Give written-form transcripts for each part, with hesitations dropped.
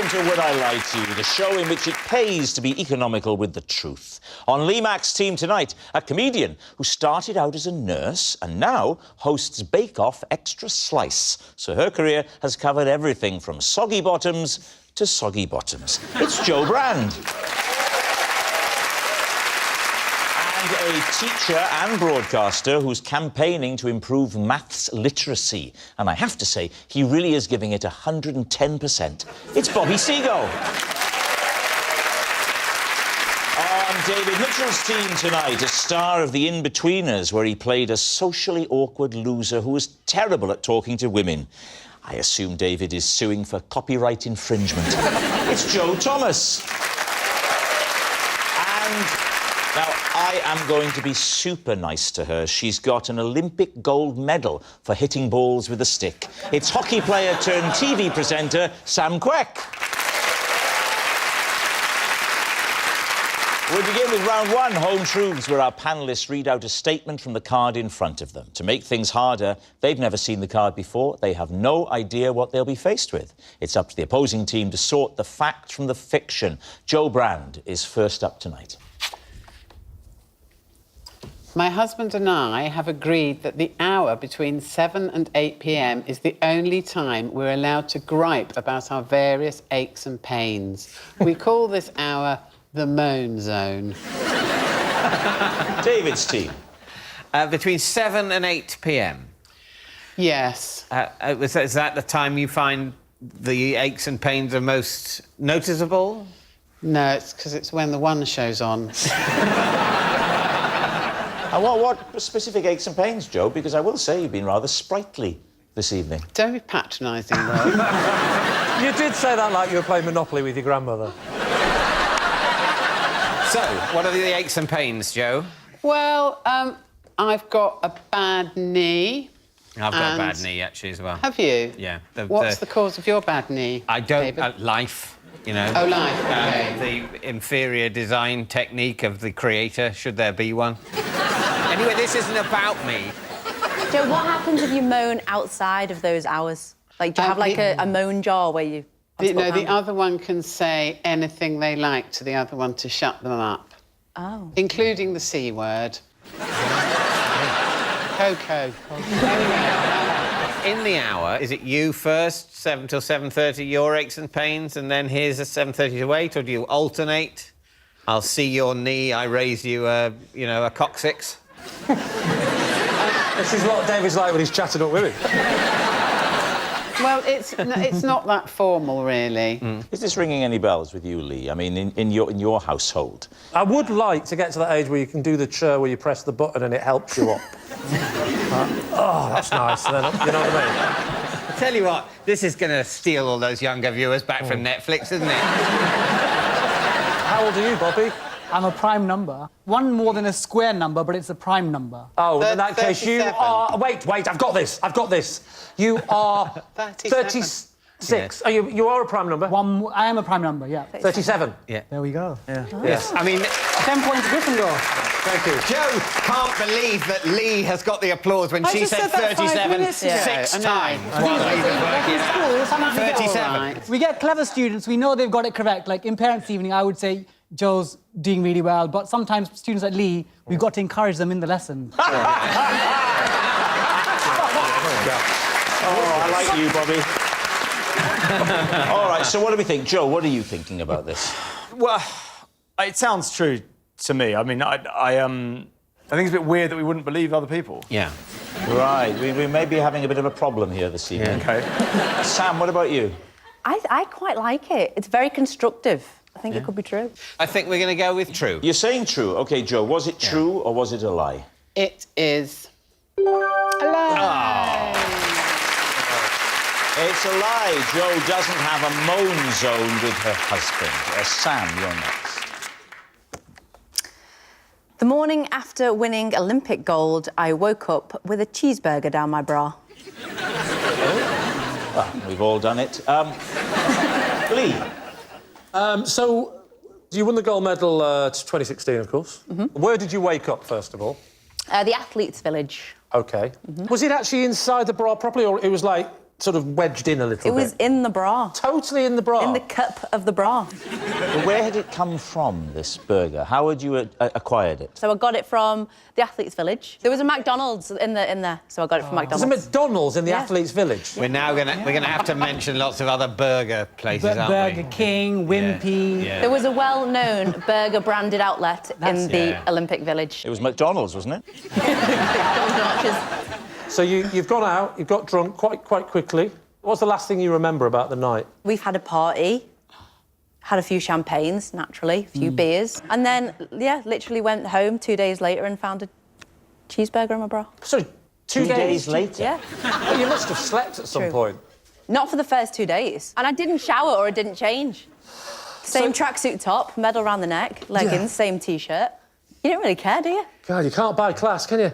welcome to Would I Lie to You, the show in which it pays to be economical with the truth. On Lee Mack's team tonight, a comedian who started out as a nurse and now hosts Bake Off Extra Slice. So her career has covered everything from soggy bottoms to soggy bottoms. It's Joe Brand. And a teacher and broadcaster who's campaigning to improve maths literacy. And I have to say, he really is giving it 110%. It's Bobby Seagull. On David Mitchell's team tonight, a star of The In-Betweeners, where he played a socially awkward loser who was terrible at talking to women. I assume David is suing for copyright infringement. It's Joe Thomas. And now, I am going to be super nice to her. She's got an Olympic gold medal for hitting balls with a stick. It's hockey player turned TV presenter, Sam Quek. We begin with round one, Home Truths, where our panellists read out a statement from the card in front of them. To make things harder, they've never seen the card before. They have no idea what they'll be faced with. It's up to the opposing team to sort the fact from the fiction. Joe Brand is first up tonight. My husband and I have agreed that the hour between 7 and 8 p.m. is the only time we're allowed to gripe about our various aches and pains. We call this hour the moan zone. David's team. Between 7 and 8 p.m. Yes. Is that the time you find the aches and pains are most noticeable? No, it's because it's when the One show's on. What specific aches and pains, Joe? Because I will say you've been rather sprightly this evening. Don't be patronising, though. You did say that like you were playing Monopoly with your grandmother. So, what are the aches and pains, Joe? Well, I've got a bad knee. I've got a bad knee, actually, as well. Have you? Yeah. What's the cause of your bad knee, I don't... David? Life, you know. Oh, life, OK. The inferior design technique of the creator, should there be one. Anyway, this isn't about me. Joe, what happens if you moan outside of those hours? Like, do you have, like, a moan jar where you... No, the other one can say anything they like to the other one to shut them up. Oh. Including the C word. Coco. In the hour, is it you first, 7 till 7:30, your aches and pains, and then here's a 7:30 to 8, or do you alternate? I'll see your knee, I raise you a coccyx. This is what David's like when he's chatting up women. Well, it's not that formal, really. Is this ringing any bells with you, Lee? I mean, in your household? I would like to get to that age where you can do the chair where you press the button and it helps you up. Oh, that's nice. And then, you know what I mean? I tell you what, this is going to steal all those younger viewers back from Netflix, isn't it? How old are you, Bobby? I'm a prime number. One more than a square number, but it's a prime number. Oh, in that case, you 37. are... Wait, I've got this. You are 36. Oh, you are a prime number? I am a prime number, yeah. 37. Yeah. There we go. Yeah. Yes. I mean... 10 points Gryffindor. Thank you. Joe can't believe that Lee has got the applause when she just said said that 5 37 minutes ago. 6 I know. times while he was working out. 37. We get clever students, we know they've got it correct. Like, in Parents' Evening, I would say Joe's doing really well, but sometimes students like Lee, we've got to encourage them in the lesson. Oh, I like you, Bobby. All right, so what do we think? Joe, what are you thinking about this? Well, it sounds true to me. I mean, I think it's a bit weird that we wouldn't believe other people. Yeah. Right, we may be having a bit of a problem here this evening. OK. Sam, what about you? I quite like it. It's very constructive. I think it could be true. I think we're going to go with true. You're saying true. OK, Joe, was it true or was it a lie? It is a lie. It's a lie. Joe doesn't have a moan zone with her husband. Sam, you're next. The morning after winning Olympic gold, I woke up with a cheeseburger down my bra. Well, we've all done it. Lee? So, you won the gold medal 2016, of course. Where did you wake up, first of all? The Athletes' Village. OK. Was it actually inside the bra properly, or it was like sort of wedged in a little bit? It was in the bra. Totally in the bra? In the cup of the bra. But where had it come from, this burger? How had you acquired it? So I got it from the Athletes' Village. There was a McDonald's in there, so I got it from There's McDonald's. a McDonald's in the Yeah. Athletes' Village? We're gonna have to mention lots of other burger places, aren't we? Burger King, Wimpy. Yeah. There was a well-known burger branded outlet in the Yeah. Olympic Village. It was McDonald's, wasn't it? So you've gone out, you've got drunk quite quickly. What's the last thing you remember about the night? We've had a party, had a few champagnes, naturally, a few beers, and then, yeah, literally went home 2 days later and found a cheeseburger in my bra. Sorry, 2 days later? Yeah. Well, you must have slept at some True. point. Not for the first 2 days. And I didn't shower or I didn't change. Same tracksuit top, medal around the neck, leggings, same T-shirt. You don't really care, do you? God, you can't buy class, can you?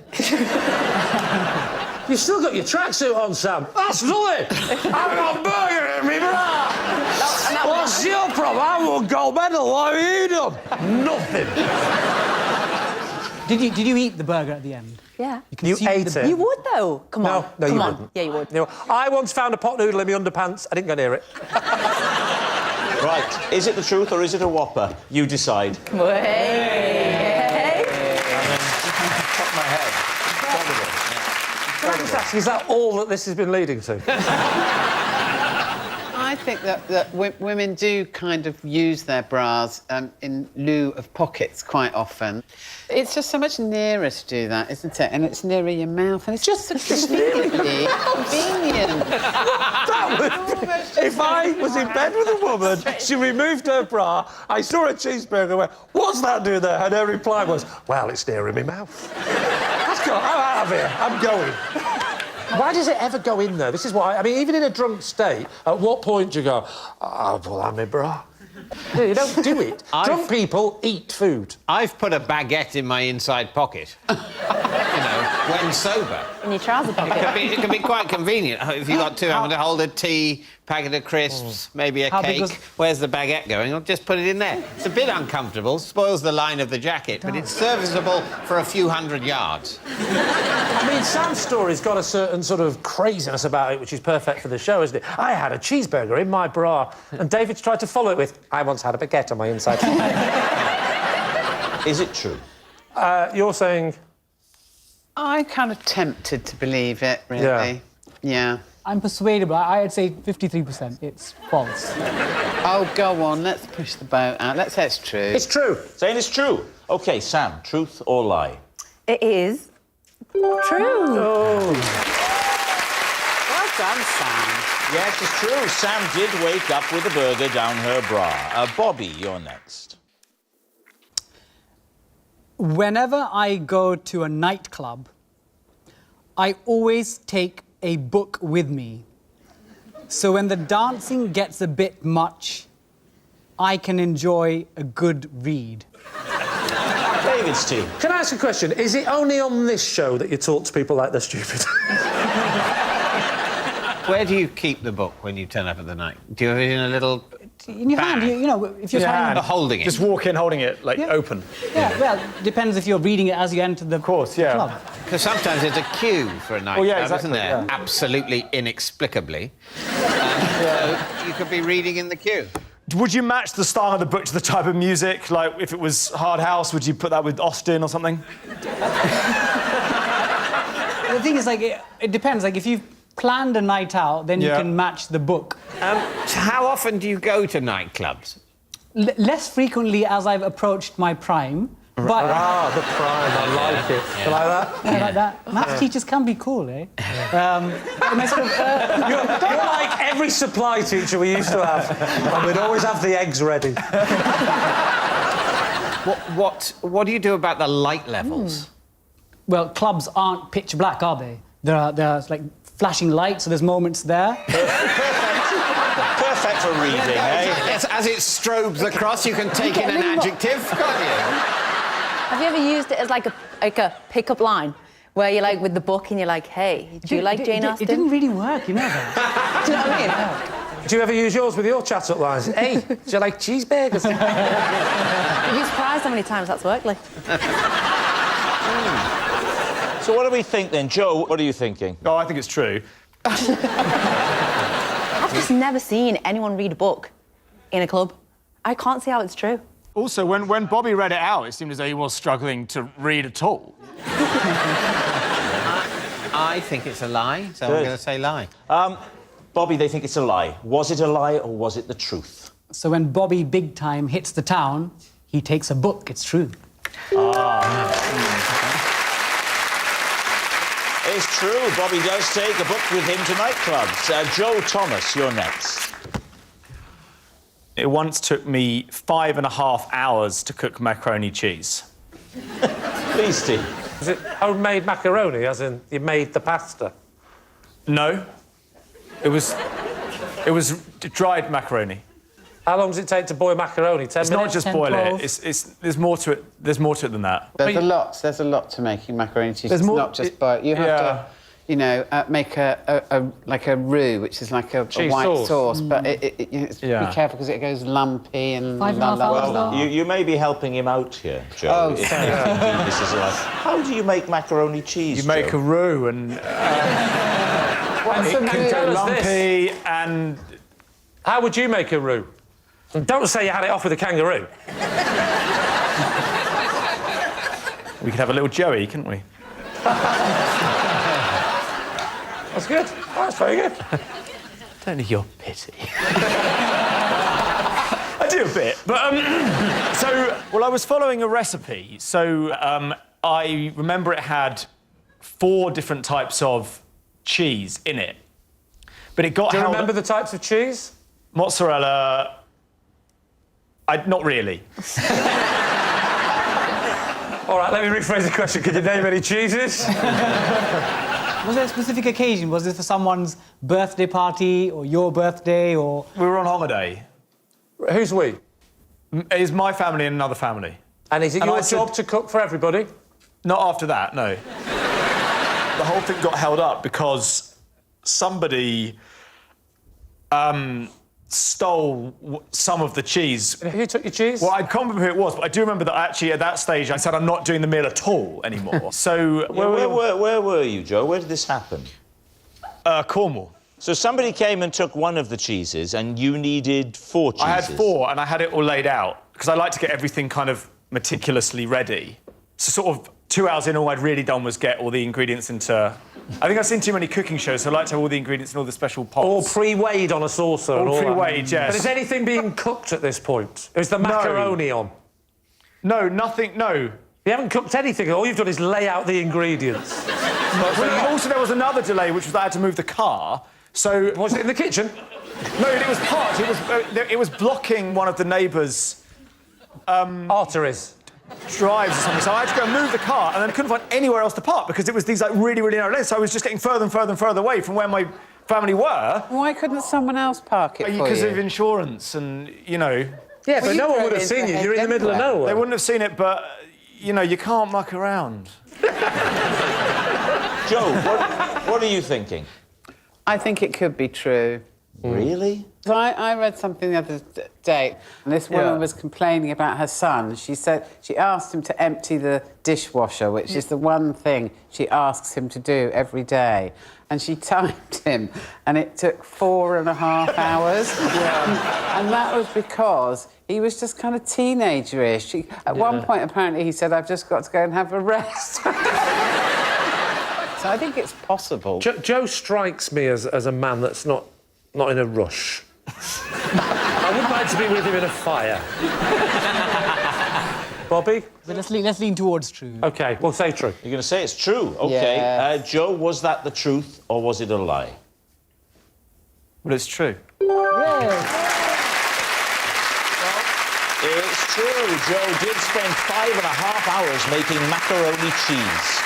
You've still got your tracksuit on, Sam. That's nothing. I've got a burger in me bra. What's your problem? I won gold medal. What have you done? Nothing. Did you eat the burger at the end? Yeah. You ate it? You would, though. Come on. No, Come you on. wouldn't. Yeah, you would. No, I once found a pot noodle in my underpants. I didn't go near it. Right. Is it the truth or is it a Whopper? You decide. Hey. Top of my head. Can I just ask, is that all that this has been leading to? I think that women do kind of use their bras in lieu of pockets quite often. It's just so much nearer to do that, isn't it? And it's nearer your mouth, and it's just so convenient. If I was in bed with a woman, she removed her bra, I saw a cheeseburger and went, what's that doing there? And her reply was, well, it's near in my mouth. I'm out of here. I'm going. Why does it ever go in there? This is what I mean, even in a drunk state, at what point do you go, I'll pull out my bra? No, you don't do it. Drunk people eat food. I've put a baguette in my inside pocket. When sober. In your trouser pocket. It can be quite convenient if you've got two having to hold a tea, packet of crisps, maybe a How big cake. was- Where's the baguette going? I'll just put it in there. It's a bit uncomfortable, spoils the line of the jacket, but it's serviceable for a few hundred yards. I mean, Sam's story's got a certain sort of craziness about it, which is perfect for the show, isn't it? I had a cheeseburger in my bra, and David's tried to follow it with, I once had a baguette on my inside. Is it true? You're saying... I'm kind of tempted to believe it, really. Yeah. I'm persuaded, but I'd say 53%. It's false. Oh, go on, let's push the boat out. Let's say it's true. It's true. Saying it's true. OK, Sam, truth or lie? It is true. Well done, Sam. Yes, it's true. Sam did wake up with a burger down her bra. Bobby, you're next. Whenever I go to a nightclub, I always take a book with me. So when the dancing gets a bit much, I can enjoy a good read. David's team. Can I ask a question? Is it only on this show that you talk to people like they're stupid? Where do you keep the book when you turn up at the night? Do you have it in a little... In your hand, bag? you know, if you're trying to... Holding it? Just walk in holding it, like, open. Yeah, well, depends if you're reading it as you enter the course, yeah. club. Because sometimes there's a queue for a nightclub, yeah, exactly, isn't there? yeah. Absolutely inexplicably. So you could be reading in the queue. Would you match the style of the book to the type of music? Like, if it was Hard House, would you put that with Austin or something? The thing is, like, it depends. Like, if you've planned a night out, then you can match the book. So how often do you go to nightclubs? Less frequently as I've approached my prime, but... the prime, I like it. Yeah. You like that? Yeah, like that. Maths teachers can be cool, eh? And I sort of, You're like every supply teacher we used to have. And we'd always have the eggs ready. What do you do about the light levels? well, clubs aren't pitch black, are they? There are like flashing lights, so there's moments there. Perfect for reading, eh? As it strobes across, you can take in an adjective, can't you? Have you ever used it as like a pick-up line? Where you're like with the book and you're like, hey, do you like Jane Austen? It didn't really work, you know that. Do you know what I mean? Do you ever use yours with your chat-up lines? Hey, do you like cheeseburgers? You'd be surprised how many times that's worked, like. So what do we think then? Joe, what are you thinking? Oh, I think it's true. I've just never seen anyone read a book in a club. I can't see how it's true. Also, when Bobby read it out, it seemed as though he was struggling to read at all. I think it's a lie, so Good. I'm going to say lie. Bobby, they think it's a lie. Was it a lie or was it the truth? So when Bobby Big Time hits the town, he takes a book. It's true. It's true. Bobby does take a book with him to nightclubs. Joe Thomas, you're next. It once took me 5.5 hours to cook macaroni cheese. Please, Steve. Is it homemade macaroni, as in you made the pasta? No. It was dried macaroni. How long does it take to boil macaroni? 10 It's minutes? not just 10, boil 12. it. There's more to it. There's more to it than that. There's a lot to making macaroni cheese. There's It's more- not just boil. You have to, you know, make a like a roux, which is like a Cheese white sauce. sauce, but you know, Yeah. be careful because it goes lumpy and 5.5 la, la, hours, la. though. You may be helping him out here, Joe. Oh, if sorry. indeed this is a lie. How do you make macaroni cheese, You make Joe? a roux and What's a it can roux? go us lumpy and How would you make a roux? And don't say you had it off with a kangaroo. we could have a little Joey, couldn't we? That's good. Oh, that's very good. Don't need your pity. I do a bit, but I was following a recipe. So I remember it had 4 different types of cheese in it, but it got Do you held remember the types of cheese? mozzarella. Not really. All right, let me rephrase the question. Could you name any cheeses? Was there a specific occasion? Was this for someone's birthday party or your birthday or... We were on holiday. Who's we? It is my family and another family. And is it And your I said- job to cook for everybody? Not after that, no. The whole thing got held up because somebody stole some of the cheese. Who took your cheese? Well, I can't remember who it was, but I do remember that actually at that stage I said I'm not doing the meal at all anymore. So Where were you, Joe? Where did this happen? Cornwall. So somebody came and took one of the cheeses and you needed 4 cheeses. I had 4 and I had it all laid out because I like to get everything kind of meticulously ready. So sort of 2 hours in, all I'd really done was get all the ingredients into... I think I've seen too many cooking shows, so I like to have all the ingredients in all the special pots. All pre-weighed on a saucer and All all pre-weighed, that. yes. But is anything being cooked at this point? Is the macaroni on? No, nothing, no. You haven't cooked anything. All you've done is lay out the ingredients. Well, also, there was another delay, which was that I had to move the car. So... Was it in the kitchen? No, it was parked. It was blocking one of the neighbours' Arteries. drives or something. So I had to go and move the car, and then couldn't find anywhere else to park because it was these like really, really narrow lanes. So I was just getting further and further and further away from where my family were. Why couldn't someone else park it for you? Because of insurance and, you know... Yeah, but you no one drove would have into seen you. the You're in the middle of anyway. nowhere. They wouldn't have seen it, but, you know, you can't muck around. Joe, what are you thinking? I think it could be true. Really? So I read something the other day, and this woman Yeah. was complaining about her son. She said she asked him to empty the dishwasher, which is the one thing she asks him to do every day. And she timed him, and it took 4.5 hours. And that was because he was just kind of teenager-ish. At one point, apparently, he said, "I've just got to go and have a rest." So I think it's possible. Joe strikes me as a man that's not in a rush. I wouldn't like to be with him in a fire. Bobby? But let's lean towards true. OK, well, say true. You're going to say it's true? OK. Yes. Joe, was that the truth or was it a lie? But it's true. It's true. Joe did spend 5.5 hours making macaroni cheese.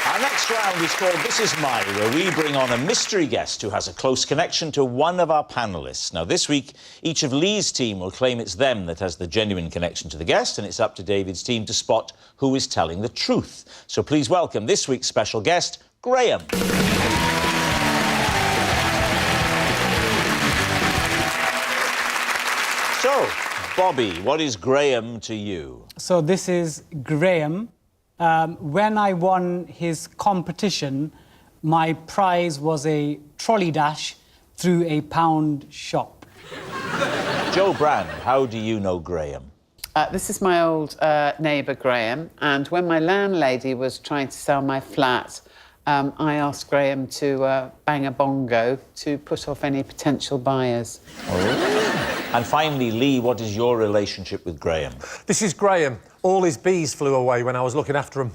Our next round is called This Is My, where we bring on a mystery guest who has a close connection to one of our panellists. Now, this week, each of Lee's team will claim it's them that has the genuine connection to the guest, and it's up to David's team to spot who is telling the truth. So please welcome this week's special guest, Graham. So, Bobby, what is Graham to you? So this is Graham. When I won his competition, My prize was a trolley dash through a pound shop. Joe Brand, how do you know Graham? This is my old neighbour, Graham, and when my landlady was trying to sell my flat, I asked Graham to bang a bongo to put off any potential buyers. Oh. And finally, Lee, what is your relationship with Graham? This is Graham. All his bees flew away when I was looking after him.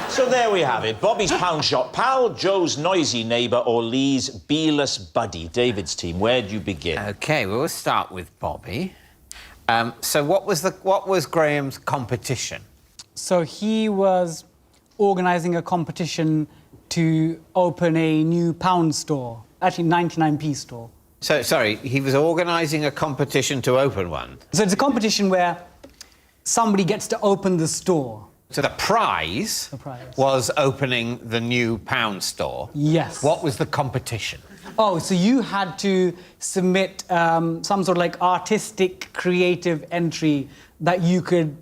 So there we have it. Bobby's pound shop pal, Joe's noisy neighbour, or Lee's beeless buddy. David's team, where'd you begin? OK, we'll start with Bobby. So what was Graham's competition? So he was organising a competition to open a new pound store, actually 99p store. So, sorry, he was organising a competition to open one? So it's a competition where somebody gets to open the store. So the prize was opening the new pound store? Yes. What was the competition? Oh, so you had to submit some sort of like artistic, creative entry that you could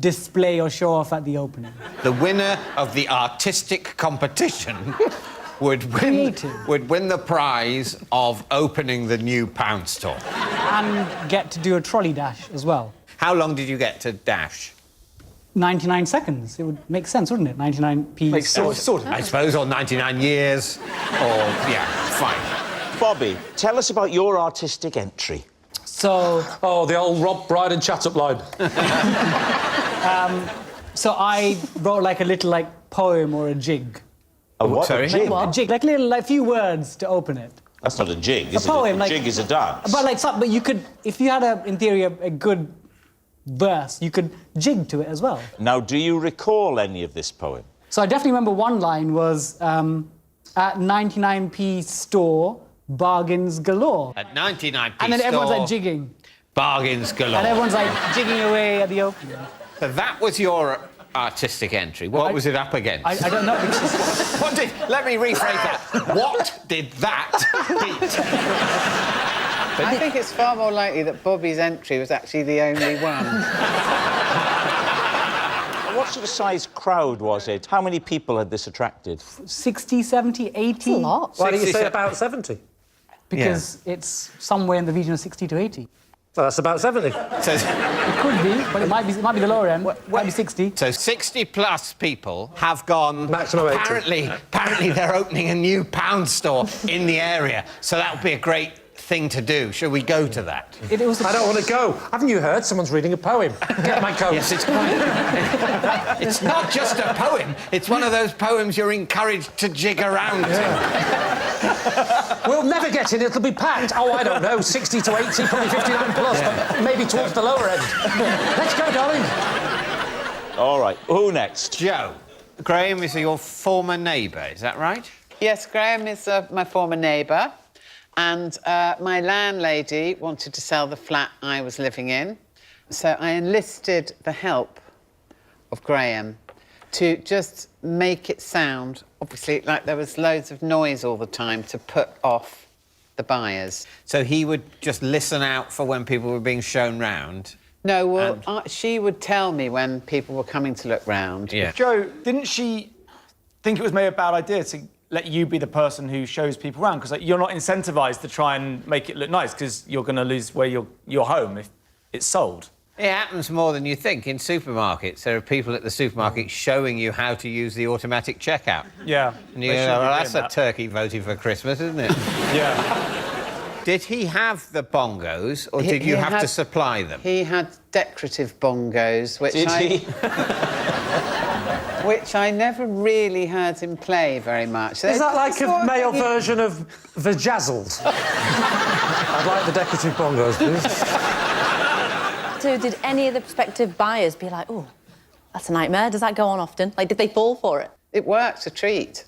display or show off at the opening. The winner of the artistic competition would win the prize of opening the new pound store. And get to do a trolley dash as well. How long did you get to dash? 99 seconds. It would make sense, wouldn't it? 99p. Makes sort of. I suppose, or 99 years, or, yeah, fine. Bobby, tell us about your artistic entry. So... Oh, the old Rob Brydon chat-up line. So I wrote like a little like poem or a jig. A what? sorry? A jig? A jig, like little, like few words to open it. That's not a jig, is A poem, it? A like- jig is a dance. But like, but you could, if you had in theory, a good verse, you could jig to it as well. Now, do you recall any of this poem? So I definitely remember one line was, at 99p store, bargains galore. At 99p And then everyone's like store, jigging. bargains galore. And everyone's like jigging away at the opening. So that was your artistic entry. What was it up against? I don't know. Let me rephrase that. What did that beat? I think it's far more likely that Bobby's entry was actually the only one. What sort of size crowd was it? How many people had this attracted? 60, 70, 80? That's a lot. Why do you 60, say about 70? Because it's somewhere in the region of 60 to 80. Well, that's about 70. So, It could be, but it might be the lower end. Might be 60. so 60-plus people have gone... Maximum 80. Apparently they're opening a new pound store in the area, so that would be a great thing to do. Shall we go to that? It was I don't want to go. Haven't you heard? Someone's reading a poem. Get my coat. Yes, it's quite... It's not just a poem. It's one of those poems you're encouraged to jig around to. We'll never get in. It'll be packed. Oh, I don't know. 60 to 80, probably 59 plus, but maybe towards the lower end. Let's go, darling. All right, who next? Joe, Graham is your former neighbour, is that right? Yes, Graham is my former neighbour, and my landlady wanted to sell the flat I was living in, so I enlisted the help of Graham to just make it sound, obviously, like there was loads of noise all the time to put off the buyers. So he would just listen out for when people were being shown round? No, well, she would tell me when people were coming to look round. Yeah. Joe, didn't she think it was maybe a bad idea to let you be the person who shows people around? Because you're not incentivised to try and make it look nice because you're going to lose where your home if it's sold. It happens more than you think in supermarkets. There are people at the supermarket showing you how to use the automatic checkout. Yeah. And you they go, shouldn't be well, doing that's a that. turkey voting for Christmas, isn't it? Yeah. Did he have the bongos, or did you have to supply them? He had decorative bongos, which Did he? which I never really heard him play very much. Is that like It's a sort of male thing- version of Vajazzled? I'd like the decorative bongos, please. So did any of the prospective buyers be like, oh, that's a nightmare? Does that go on often? Like, did they fall for it? It worked a treat.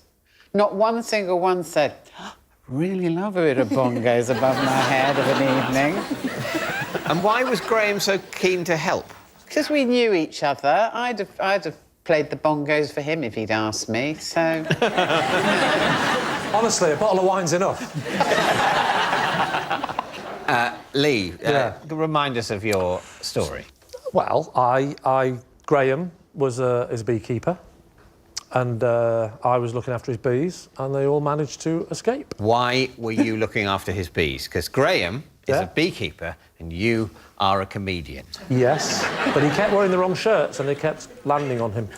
Not one single one said, really love a bit of bongos above my head of an evening. And why was Graham so keen to help? Because we knew each other. I'd have played the bongos for him if he'd asked me, so... Honestly, a bottle of wine's enough. Lee, remind us of your story. Well, Graham was is a beekeeper. and I was looking after his bees, and they all managed to escape. Why were you looking after his bees? Because Graham is a beekeeper and you are a comedian. Yes, but he kept wearing the wrong shirts, and they kept landing on him.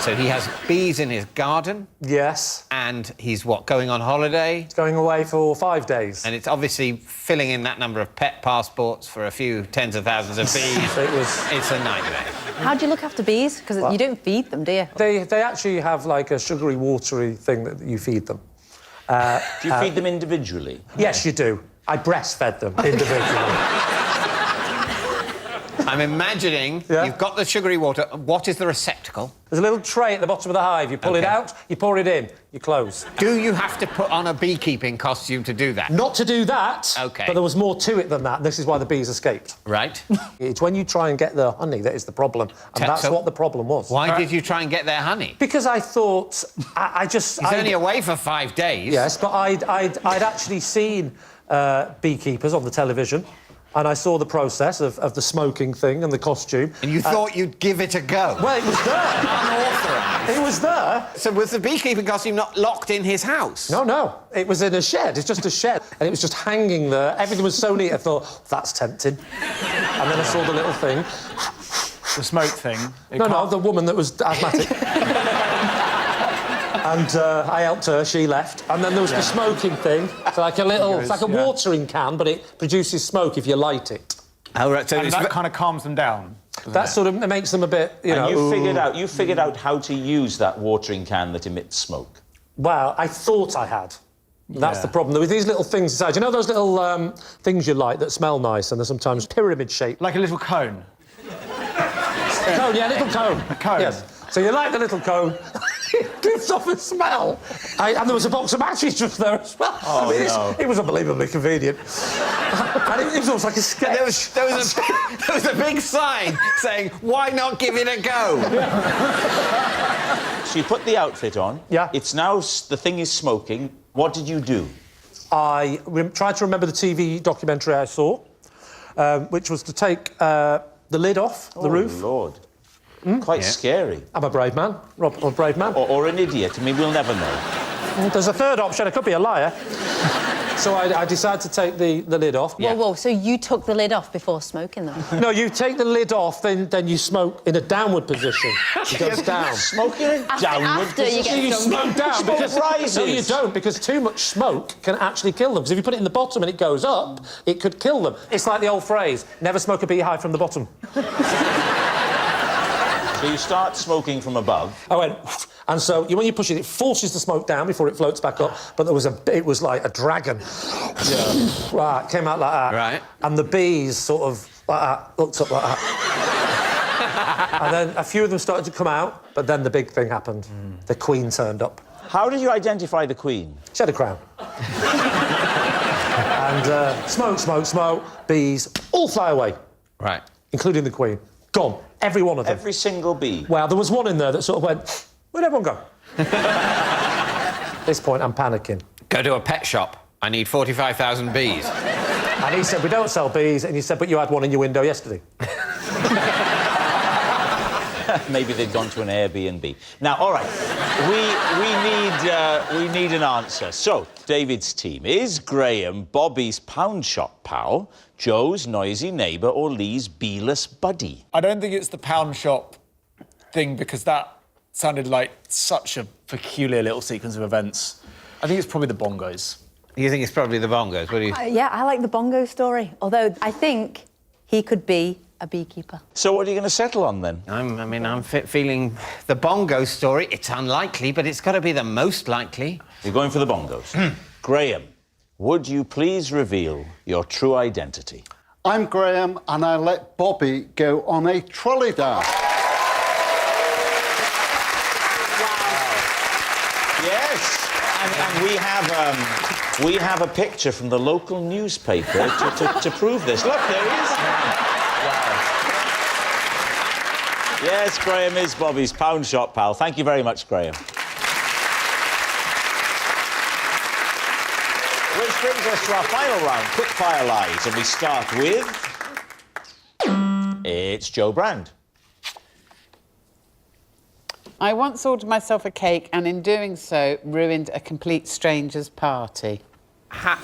So he has bees in his garden. Yes. And he's, what, going on holiday? He's going away for 5 days. And it's obviously filling in that number of pet passports for a few tens of thousands of bees. It's a nightmare. How do you look after bees? Because you don't feed them, do you? They actually have, like, a sugary, watery thing that you feed them. Do you feed them individually? Yes, you do. I breastfed them individually. I'm imagining you've got the sugary water. What is the receptacle? There's a little tray at the bottom of the hive. You pull it out, you pour it in, you close. Do you have to put on a beekeeping costume to do that? Not to do that, but there was more to it than that. This is why the bees escaped. Right. It's when you try and get the honey that is the problem, and that's what the problem was. Why did you try and get their honey? Because I thought, He's only away for 5 days. Yes, but I'd actually seen beekeepers on the television, and I saw the process of the smoking thing and the costume. And you thought you'd give it a go? Well, it was there. Unauthorised. It was there. So was the beekeeping costume not locked in his house? No. It was in a shed. It's just a shed. And it was just hanging there. Everything was so neat, I thought, that's tempting. And then I saw the little thing. The smoke thing? No, the woman that was asthmatic. And I helped her, she left. And then there was the smoking thing. It's like a little, it's like a watering can, but it produces smoke if you light it. Oh, right, so and that kind of calms them down. That sort of makes them a bit, you know... You figured out how to use that watering can that emits smoke. Well, I thought I had. That's the problem. There were these little things inside. You know those little things you light that smell nice and they're sometimes pyramid-shaped? Like a little cone? Cone, yeah, little cone. A cone? Yes. So you light the little cone, it gives off a smell. And there was a box of matches just there as well. Oh, no. It was unbelievably convenient. And it was almost like a sketch. There was a big sign saying, why not give it a go? So you put the outfit on. Yeah. It's now... The thing is smoking. What did you do? I tried to remember the TV documentary I saw, which was to take the lid off the roof. Oh, Lord. Quite scary. I'm a brave man, Rob. I'm a brave man. Or an idiot. I mean, we'll never know. There's a third option. I could be a liar. So I decided to take the lid off. Whoa, so you took the lid off before smoking them? No, you take the lid off, then you smoke in a downward position. It goes down. Smoking in a downward after you position? get You smoke down Smoke because... rises. No, you don't, because too much smoke can actually kill them. Because if you put it in the bottom and it goes up, it could kill them. It's like the old phrase, never smoke a beehive from the bottom. So you start smoking from above. I went... And so when you push it, it forces the smoke down before it floats back up. But it was like a dragon. Yeah. Right, it came out like that. Right. And the bees sort of like that, looked up like that. And then a few of them started to come out, but then the big thing happened. The Queen turned up. How did you identify the Queen? She had a crown. And smoke, bees, all fly away. Right. Including the Queen. Gone. Every one of them. Every single bee? Well, there was one in there that sort of went... Where'd everyone go? At this point, I'm panicking. Go to a pet shop. I need 45,000 bees. And he said, we don't sell bees. And he said, but you had one in your window yesterday. Maybe they'd gone to an Airbnb. Now, all right, we need an answer. So, David's team. Is Graham Bobby's pound shop pal, Joe's noisy neighbour, or Lee's beeless buddy? I don't think it's the pound shop thing, because that sounded like such a peculiar little sequence of events. I think it's probably the bongos. You think it's probably the bongos? What do you... Yeah, I like the bongo story. Although I think he could be a beekeeper. So what are you going to settle on, then? I'm feeling the bongo story. It's unlikely, but it's got to be the most likely. You're going for the bongos. Graham, would you please reveal your true identity? I'm Graham, and I let Bobby go on a trolley dance. Yes, and we have a picture from the local newspaper to prove this. Look, there he is. Wow. Yes, Graham is Bobby's pound shop pal. Thank you very much, Graham. Which brings us to our final round, quick fire lies, and we start with... It's Joe Brand. I once ordered myself a cake and in doing so ruined a complete stranger's party. How?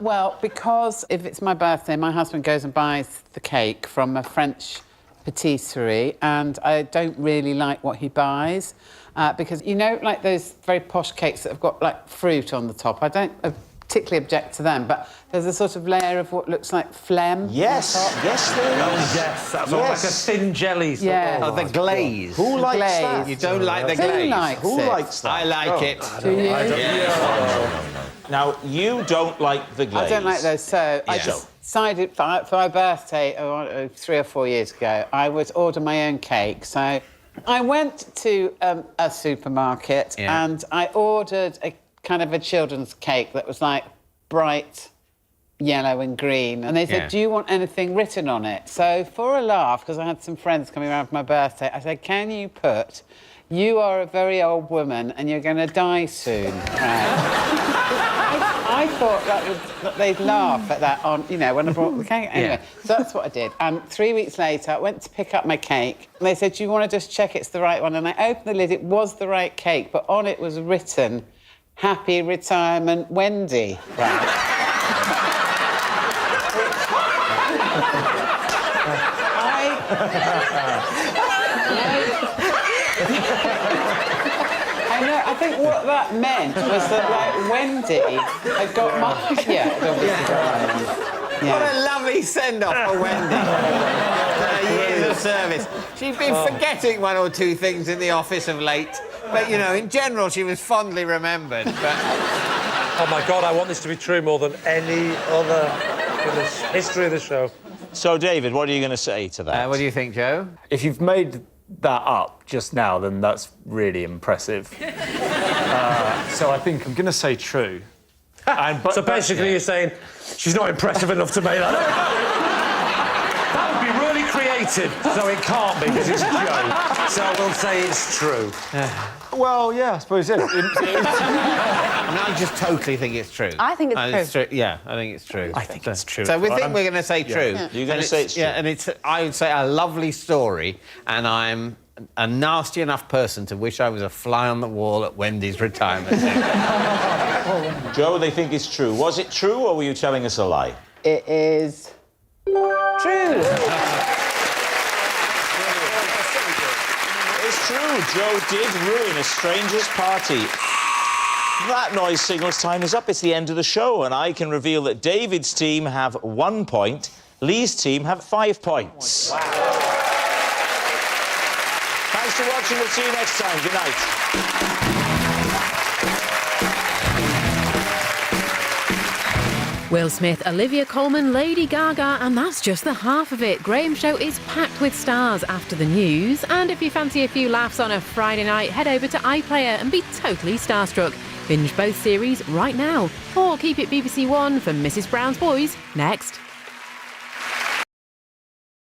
Well, because if it's my birthday, my husband goes and buys the cake from a French patisserie and I don't really like what he buys because, you know, like those very posh cakes that have got, like, fruit on the top, I don't particularly object to them, but there's a sort of layer of what looks like phlegm. Yes, yes, there is. Yes, that's all like a thin jelly. Sort Yeah. Oh, the glaze. Who likes Glaze. that? You don't like the Who glaze? likes Who it? likes that? I like it. Do you? Now, you don't like the glaze. I don't like those, so I Yeah. decided for my birthday 3 or 4 years ago, I would order my own cake. So I went to a supermarket and I ordered a kind of a children's cake that was like bright yellow and green. And they said, do you want anything written on it? So for a laugh, because I had some friends coming around for my birthday, I said, can you put, you are a very old woman and you're going to die soon, right? I thought that they'd laugh at that on, you know, when I brought the cake. Anyway, so that's what I did. And 3 weeks later, I went to pick up my cake. And they said, do you want to just check it's the right one? And I opened the lid, it was the right cake, but on it was written, Happy Retirement Wendy. Right? I know, I think what that meant was that, like, Wendy had got my... Yeah, it obviously got my... What a lovely send-off for Wendy. After years of service. She'd been forgetting 1 or 2 things in the office of late, but, you know, in general, she was fondly remembered. But... Oh, my God, I want this to be true more than any other in the history of the show. So, David, what are you going to say to that? what do you think, Joe? If you've made that up just now, then that's really impressive. So I think I'm going to say true. So basically you're saying she's not impressive enough to make that up. That would be really creative. So it can't be because it's Joe. So we'll say it's true. Well, yeah, I suppose it is. I just totally think it's true. I think it's true. Yeah, I think it's true. I think it's true. So we think we're going to say true. Yeah. You're going to say it's true. Yeah, and it's, I would say, a lovely story, and I'm a nasty enough person to wish I was a fly on the wall at Wendy's retirement. Joe, they think it's true. Was it true, or were you telling us a lie? It is... true. It's true. Joe did ruin a stranger's party. That noise signals time is up. It's the end of the show, and I can reveal that David's team have 1 point, Lee's team have 5 points. Wow. Thanks for watching. We'll see you next time. Good night. Will Smith, Olivia Colman, Lady Gaga, and that's just the half of it. Graham's show is packed with stars after the news, and if you fancy a few laughs on a Friday night, head over to iPlayer and be totally starstruck. Binge both series right now, or keep it BBC One for Mrs Brown's Boys next.